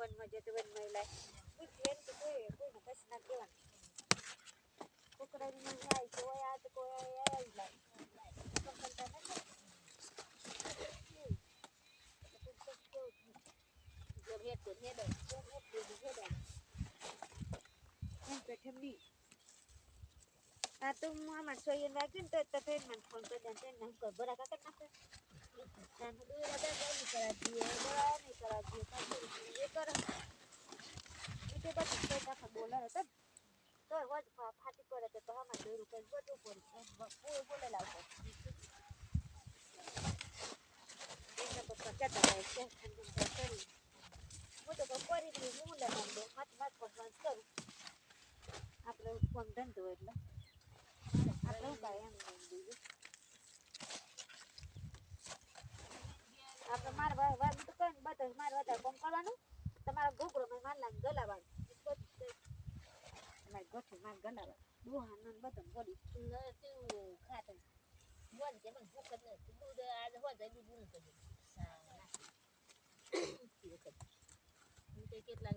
વનમાં જતો વનમાં લાય પૂછ્યું એમ તો કોઈને પછી ના કહેવાનું છોકરાની આવી તો આ તો કોઈ આવી લાય કરતા નથી આ તો આમાં સોયન વાગ્યું ને તો ટ્રેન માં ફોન કરી દે ટ્રેન માં ભરા કાકા નાખે નાનું દૂર નહીં કરા દઈએ બરા નહીં કરા દઈએ એ કરે એ તો બધું કોઈ નાખે બોલે હતા તો વજ ફાટી પડે તો આમાં દોરું કરી બધું પડી બોલે લાવતો એના પપ્પા કહેતા હતા કે કરી હું તો કરી દઉં હું લગાવી દઉં હાથ પકવાન કરું આપણે ફોન ધંધો એટલે આપણે શું કાંઈ એમ નહીં દીધું આપણે મારા વાત તો કઈ બધા મારે વધારે કામ કરવાનું તમારા ગોગડો માં મારલાને ગલાવાનું તમારી ગોઠી માર ગલાવા દોહા ને બધા પડી ખાતે બોલ કે મને ભૂખ જ નથી દૂધ આજે હોય જાય દૂધ કરી કેટલા